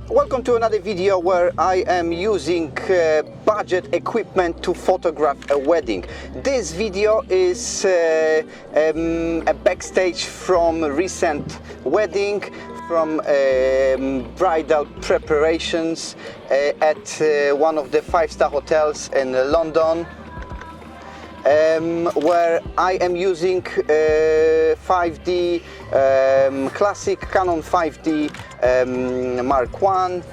Welcome to another video where I am using budget equipment to photograph a wedding. This video is a backstage from a recent wedding, from bridal preparations at one of the 5-star hotels in London, where I am using 5D Classic Canon 5D Mark 1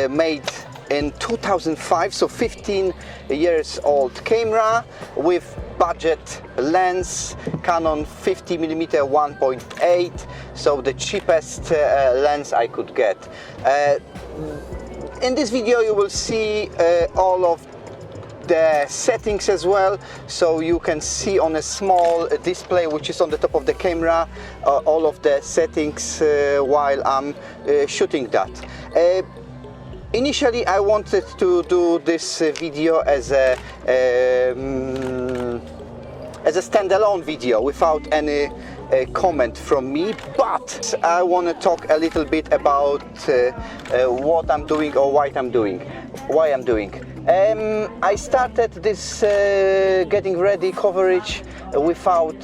made in 2005, so 15 years old camera with budget lens, Canon 50mm 1.8, so the cheapest lens I could get. In this video you will see all of the settings as well, so you can see on a small display which is on the top of the camera all of the settings while I'm shooting that. Initially I wanted to do this video as a standalone video without any comment from me, but I want to talk a little bit about what I'm doing or why I'm doing. I started this getting ready coverage without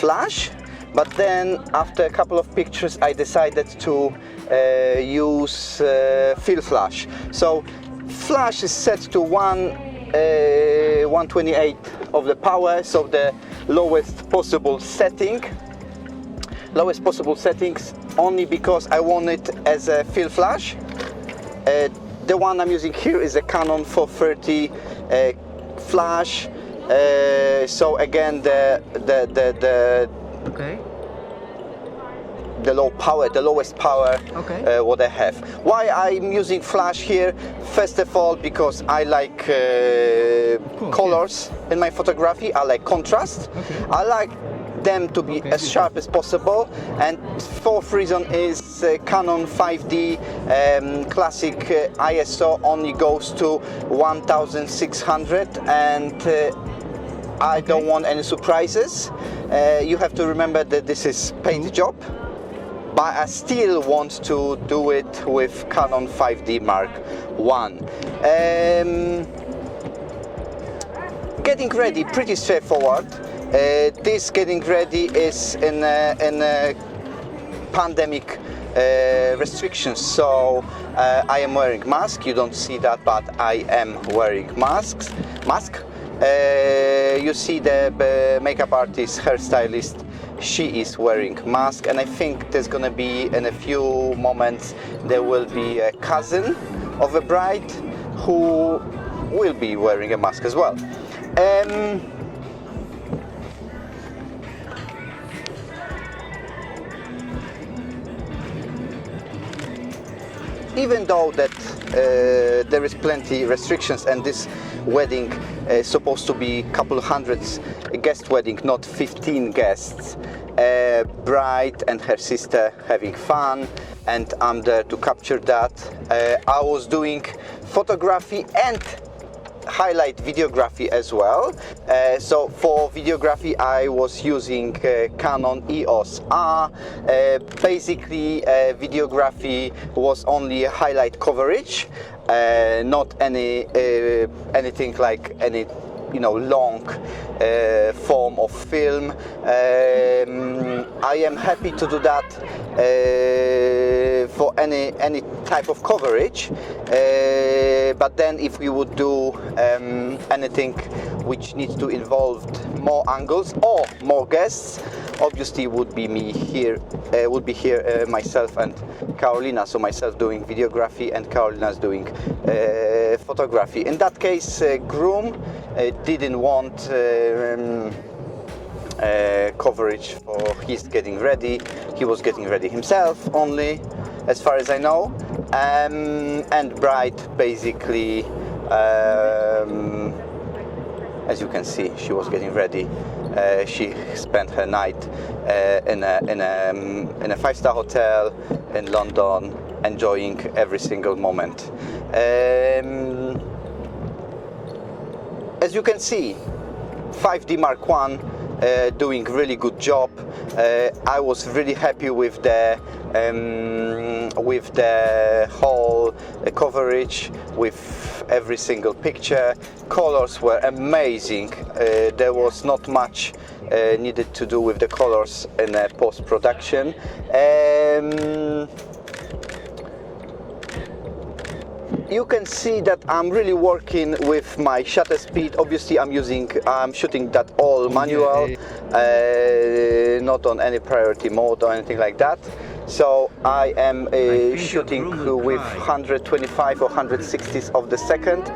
flash, but then after a couple of pictures I decided to use fill flash. So flash is set to 1/28 of the power, so the lowest possible settings, only because I want it as a fill flash. The one I'm using here is a Canon 430 flash. So again, the lowest power what I have. Why I'm using flash here? First of all, because I like colors in my photography. I like contrast. I like them to be as sharp as possible, and fourth reason is Canon 5D Classic ISO only goes to 1600, and I don't want any surprises. You have to remember that this is paid job, but I still want to do it with Canon 5D Mark 1. Getting ready, pretty straightforward. This getting ready is in a pandemic restrictions, so I am wearing mask. You don't see that, but I am wearing mask. You see the makeup artist, hairstylist, she is wearing mask, and I think there's gonna be, in a few moments, there will be a cousin of a bride who will be wearing a mask as well. Even though that there is plenty restrictions, and this wedding is supposed to be a couple hundreds guest wedding, not 15 guests, bride and her sister having fun, and I'm there to capture that. I was doing photography and highlight videography as well. So for videography I was using Canon EOS R. Basically videography was only highlight coverage, not anything like any long form of film. I am happy to do that for any type of coverage, but then if we would do anything which needs to involve more angles or more guests, obviously would be here myself and Carolina. So myself doing videography and Carolina's doing photography. In that case, groom didn't want coverage for his getting ready. He was getting ready himself only, as far as I know, and bride basically, as you can see, she was getting ready. She spent her night in a 5-star hotel in London, enjoying every single moment. As you can see, 5D Mark 1 doing really good job. I was really happy with the with the whole coverage, with every single picture. Colors were amazing. There was not much needed to do with the colors in post-production. You can see that I'm really working with my shutter speed. Obviously I'm shooting that all manual, not on any priority mode or anything like that. So I am shooting with 125 or 160s of the second,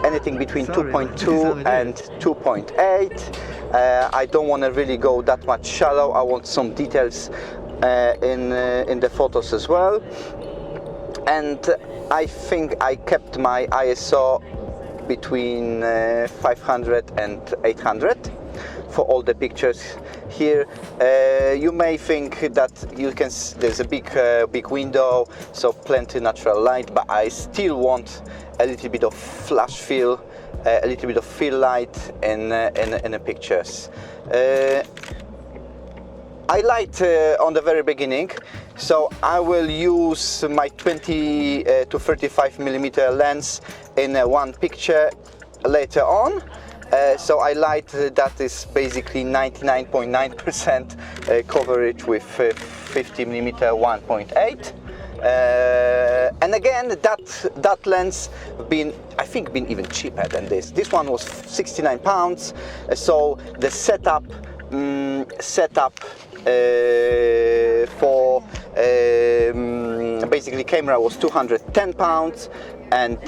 anything between 2.2 and 2.8. I don't want to really go that much shallow. I want some details in the photos as well. And I think I kept my ISO between 500 and 800 for all the pictures here. You may think that there's a big window, so plenty natural light, but I still want a little bit of flash fill, a little bit of fill light in the pictures. I light on the very beginning, so I will use my 20 to 35mm lens in one picture later on. So I light that is basically 99.9% coverage with 50mm 1.8. And again, that lens I think been even cheaper than this. This one was £69, so the setup for basically camera was £210, and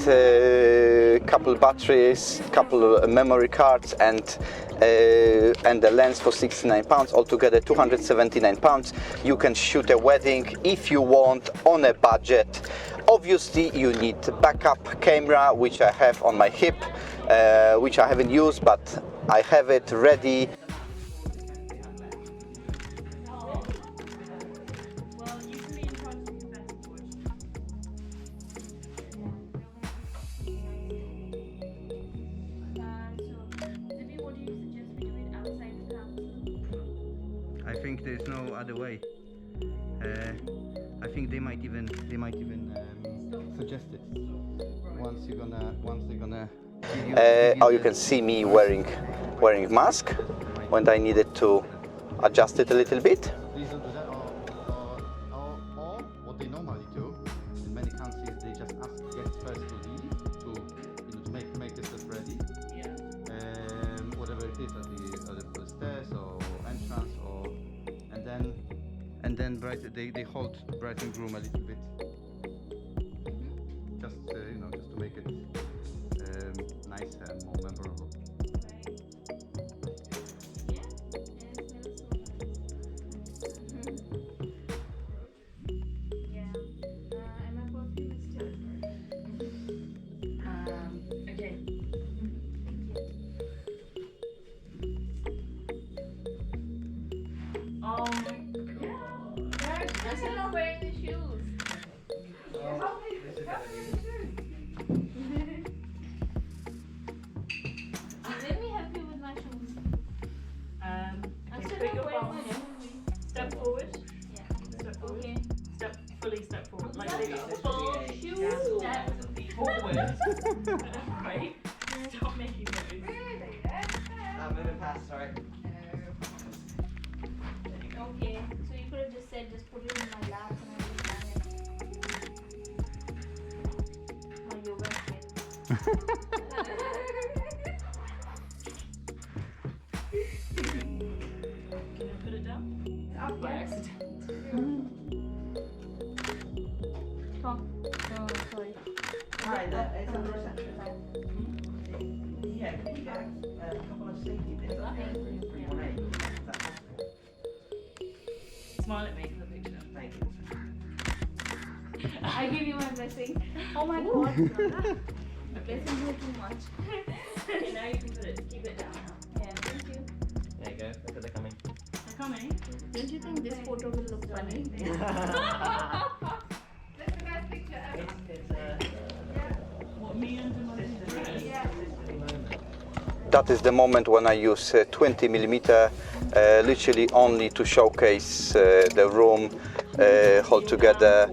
couple batteries, couple memory cards, and the lens for £69, altogether £279. You can shoot a wedding if you want on a budget. Obviously you need backup camera, which I have on my hip, which I haven't used, but I have it ready. I think there's no other way. I think they might even suggest it once they're gonna. Oh, you can see me wearing mask when I needed to adjust it a little bit. Please don't do that, or what they normally do in many countries, they just ask guests first to leave to make the stuff ready. Yeah. Whatever it is at the stairs or entrance, and then they hold the bride and groom a little bit, just just to make it nicer and more memorable. I'm still not wearing the shoes. Let me help you with my shoes. I'm still not wearing my shoes. Step forward. Yeah. Step forward. Okay. Step forward. Like That's this. full shoes. Step Forward. Right. Stop making noise. I'm moving past, sorry. Okay. So you could have just said, just put it in my lap and I would have done it. Oh, you're welcome. Can I put it down? By accident. Tom. Oh, sorry. Hi, it's under reception. Yeah, can you get a couple of safety pins up here? 3.8. Is that possible? Smile at me for the picture. Thank you. I give you my blessing. Oh my God. The blessings were too much. Okay, now you can put it. Keep it down now. Yeah, thank you. There you go, look at the coming. They're coming. Don't you think this photo will look funny? That's the best picture ever. What, me and my Yeah. That is the moment when I use 20mm, literally only to showcase the room, hold together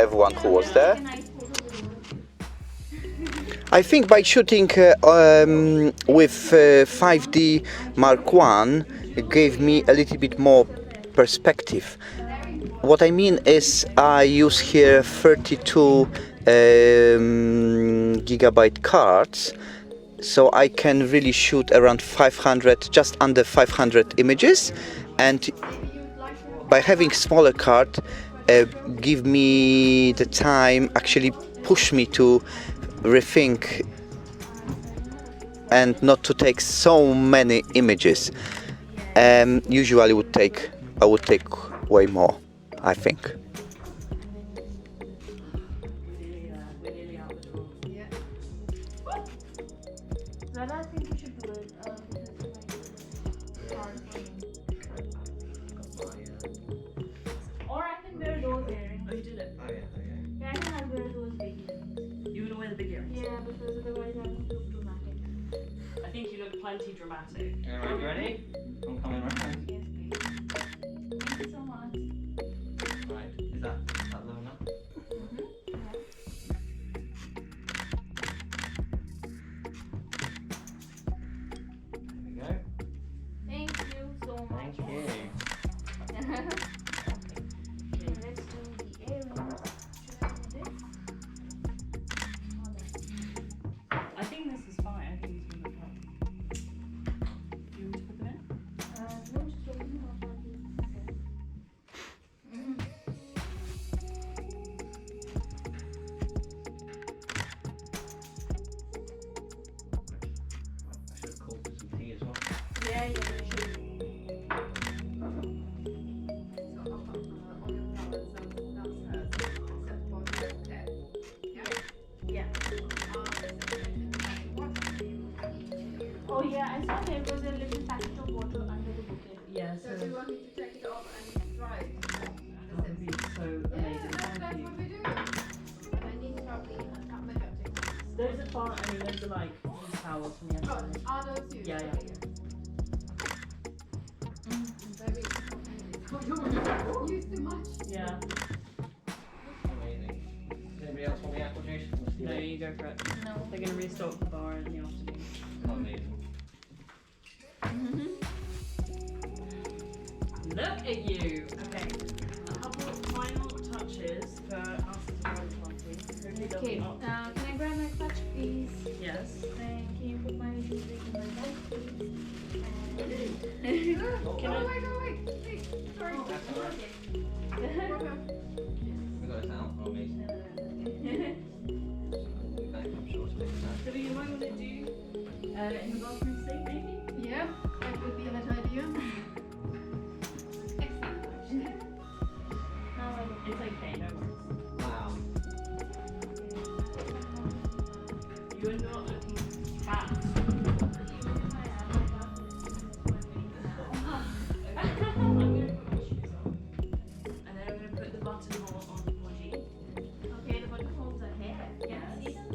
everyone who was there. I think by shooting with 5D Mark 1 it gave me a little bit more perspective. What I mean is I use here 32 gigabyte cards, so I can really shoot around 500, just under 500 images, and by having smaller card give me the time, actually push me to rethink and not to take so many images. Usually I would take way more, I think. We're nearly out the door. Zara, I think you should do it because it's hard for me. Or I can wear those earrings. Oh, you did it. Yeah, I can wear those big earrings. You want to wear the big earrings? Yeah, because otherwise I don't look dramatic. I think you look plenty dramatic. Alright, you ready? I'm coming round. Yes, please. Thank you so much. Right, is that low enough? There we go. Thank you so much. Thank you. Okay, let's do the earrings. Should I do this? I think this is fine. I think this will look fine. Do you want me to put them in? No, just open them up like this. I should have called for some tea as well. Yeah, you should. Yeah. Oh yeah, I saw there was a little packet of water under the bouquet. Yeah, so Do you want me to take it off and dry it? that would be so amazing. That's Thank you. what we do. And I need probably a cup of take. Those are fine. I mean, those are like these towels from the Oh, outside. are those you? Yeah, yeah. Maybe. Oh, you use too much. Yeah. Amazing. Does anybody else want the apple juice? No, you go for it. No. They're going to restock the bar in the afternoon. Amazing. Look at you. Okay. A couple of final touches for us as a bridal party. Hopefully they'll Okay, be up. can I grab my clutch, please? Yes. And can you put my shoes in my bag, please? Oh, Can I- wait. Please. Sorry. That's alright. Problem. We got it out. Oh, amazing. We'll be back, I'm sure, to fix that. So you might want to do in the bathroom sink maybe? Yeah, that would be a good idea. Excellent. actually. Now I look. It's okay, no worries. Wow. You are not looking fat. I'm going to put my shoes on. And then I'm going to put the buttonhole on the body. Okay, the buttonholes are here. Can I see them?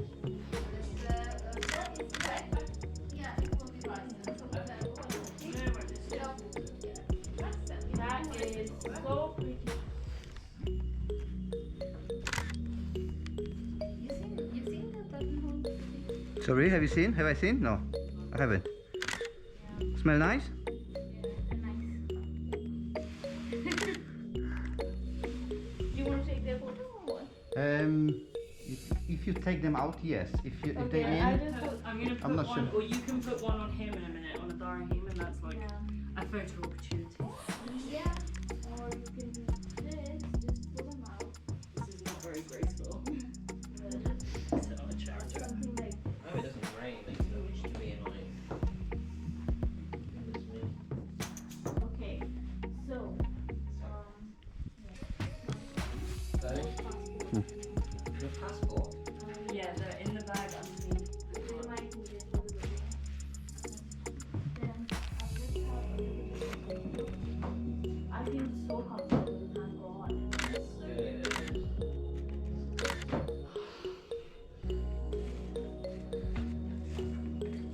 It's wet, but yeah, it will be right. So No worries. That is so pretty. You've seen the buttonhole? Sorry, have you seen? Have I seen? No, I haven't. Smell nice? Do you want to take their photo or what? If you take them out, yes. If Okay, they I in, just put. I'm going to I'm put not one, sure. or you can put one on him in a minute, on a Darahim, and that's like Yeah. a photo opportunity. Yeah. Or you can do this. Just pull them out. This is not very graceful. Sit on a chair. Something like. Oh, it doesn't rain. Makes it look to be annoying. Goodness me. Okay. So. So, your passport. Yeah, they're in the bag underneath. You might need it for the video. Then I'll just have a little bit. I feel so comfortable. Thank God. Good.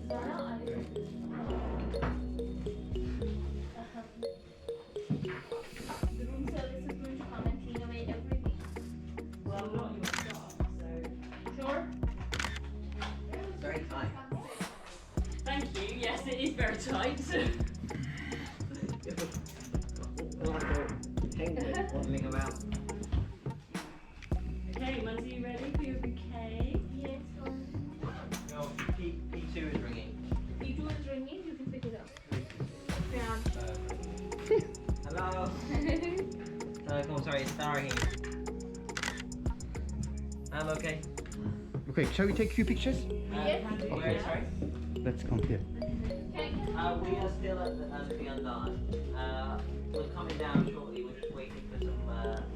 Zara, are you? The room service is going to very tight. Like a penguin waddling about. Okay, Muzzy, you ready for your bouquet? Yes, Oh, P2 is ringing. P2 is ringing, you can pick it up. Yeah. Hello? Oh, sorry, it's Dara here. I'm okay. Okay, shall we take a few pictures? Yes. Okay, sorry. Let's come here. We are still at the Undine. We're coming down shortly. We're just waiting for some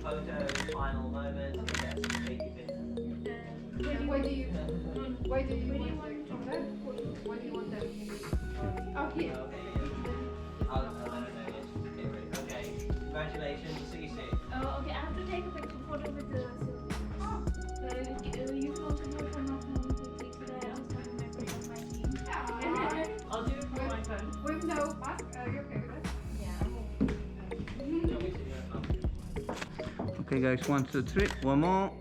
photos, final moments, and get some safety pictures. Where do you want them? Where do you want them? Oh, here. Okay, yeah. I'll let her know. Yes, get ready. Okay. Congratulations. See you soon. Okay, I have to take a picture photo with the you can also do it from my phone quickly so that I'll start my phone on my team. Yeah. I'll do it from my phone. With no mask, you're okay with that? Yeah. Okay, guys, 1, 2, 3. One more.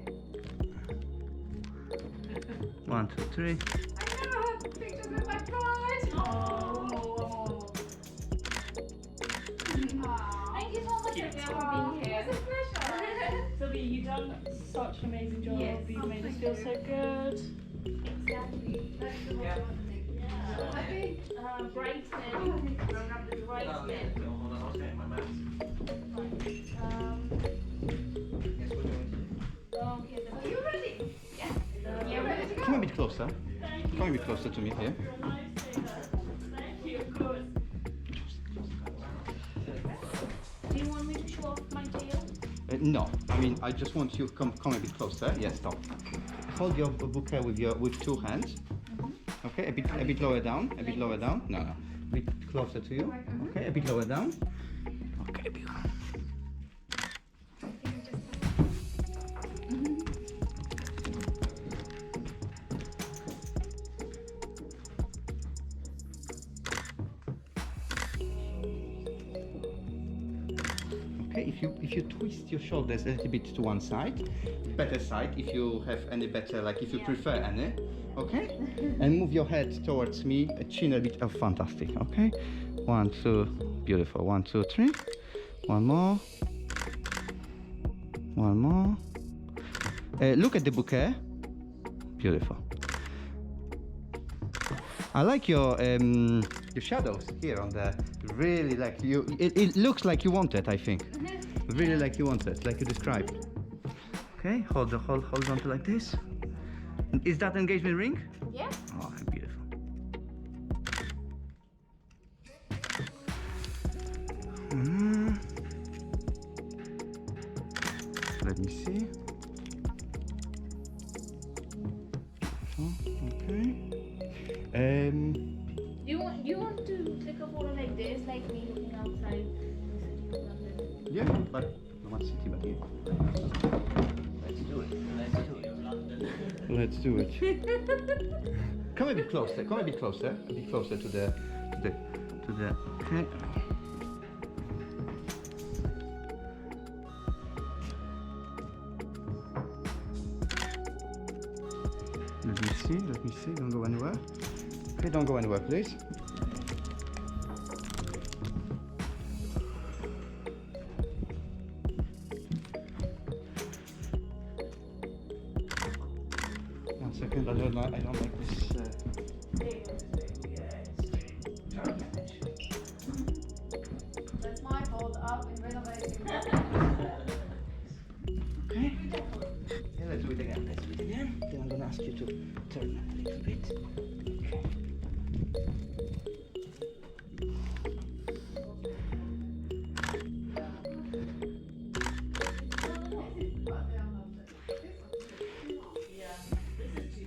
1, 2, 3. I never had pictures with my pride. Oh. Thank you so much Cute. Sylvia, for being here. It's a pleasure. Sylvia, you've done such an amazing job. Yes. You've made us feel so good. Exactly. That's the most Yeah. important thing. Yeah. Happy? Bridesmaid. Bridesmaid. Hold on, I'll get my mask. Yes, we're going to. Okay, Are you ready? yeah. You're ready to go? Come a bit closer. Thank you. Come a bit closer to me here. You're a lifesaver. Thank you, of course. Do you want me to show off my tail? No, I mean I just want you to come a bit closer. Yes, stop. Hold your bouquet with 2 hands. Okay, a bit lower down. A bit lower down. No, a bit closer to you. Okay, a bit lower down. Okay, a bit. Okay, if you twist your shoulders a little bit to one side, better side if you have any better, like if you prefer any, okay? And move your head towards me, chin a bit, oh fantastic, okay? 1, 2, beautiful, 1, 2, 3, one more, one more. Look at the bouquet, beautiful. I like your shadows here on the, really like you, it looks like you want it, I think. Really like you want it, like you described. Okay, hold on to like this. Is that engagement ring? Yeah. Oh, beautiful. Let me see. Okay. Do you want to take a photo like this, like me looking outside the city of London? Yeah, but no one city, but here. Let's do it. Let's do it. London. Let's do it. Come a bit closer. Come a bit closer. A bit closer to the. Okay. Let me see. Don't go anywhere. Okay, don't go anywhere, please. One second, I don't like this. That's my fault. I've been renovating. Okay. Yeah, let's do it again. Then I'm gonna ask you to turn a little bit. Okay.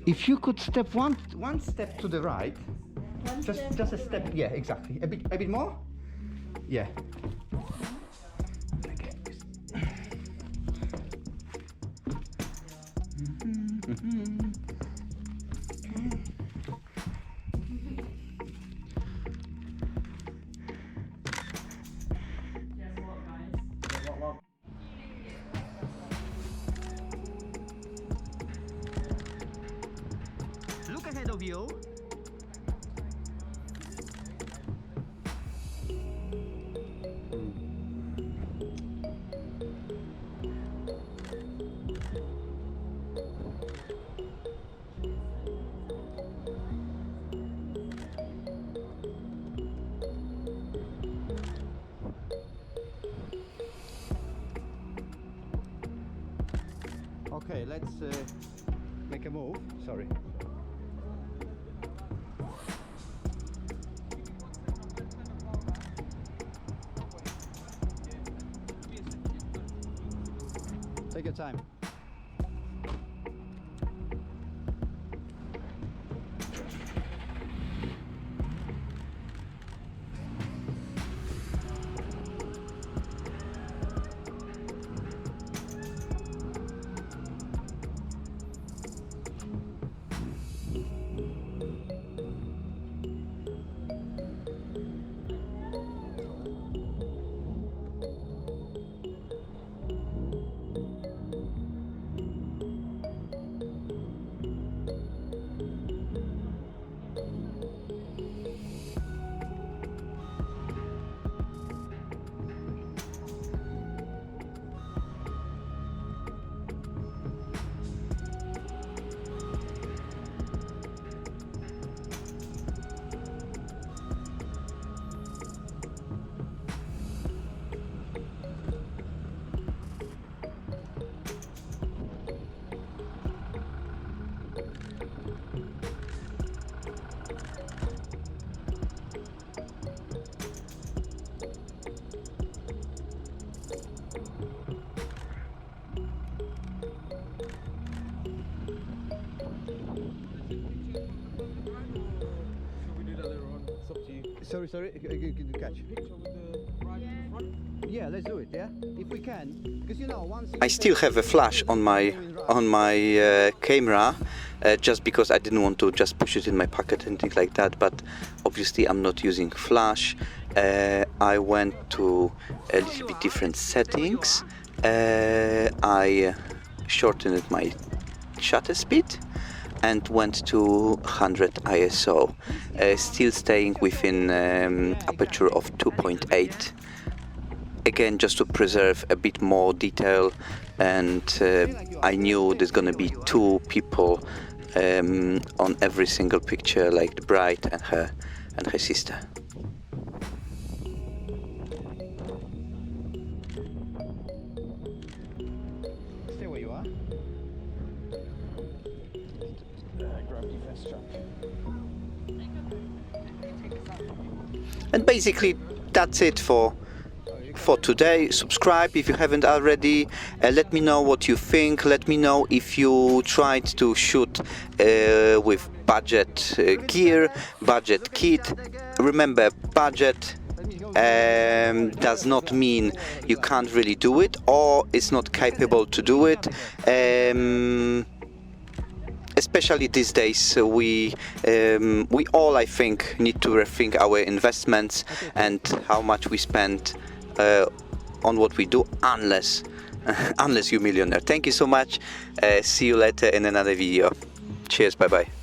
If you could step one step to the right, just a step. Yeah, exactly. A bit more. Yeah. Guess what, guys? Look ahead of you. Okay, let's make a move. Sorry. Take your time. Sorry, you catch. Yeah, let's do it. Yeah, if we can, because you know once. I still have a flash on my camera, just because I didn't want to just push it in my pocket and things like that. But obviously, I'm not using flash. I went to a little bit different settings. I shortened my shutter speed and went to 100 ISO, still staying within aperture of 2.8. Again, just to preserve a bit more detail, and I knew there's gonna be two people on every single picture, like the bride and her sister. Stay where you are. And basically that's it for today. Subscribe if you haven't already. Let me know what you think. Let me know if you tried to shoot with budget gear, budget kit. Remember, budget does not mean you can't really do it or it's not capable to do it. Especially these days, we all, I think, need to rethink our investments and how much we spend on what we do, unless you're a millionaire. Thank you so much. See you later in another video. Cheers. Bye bye.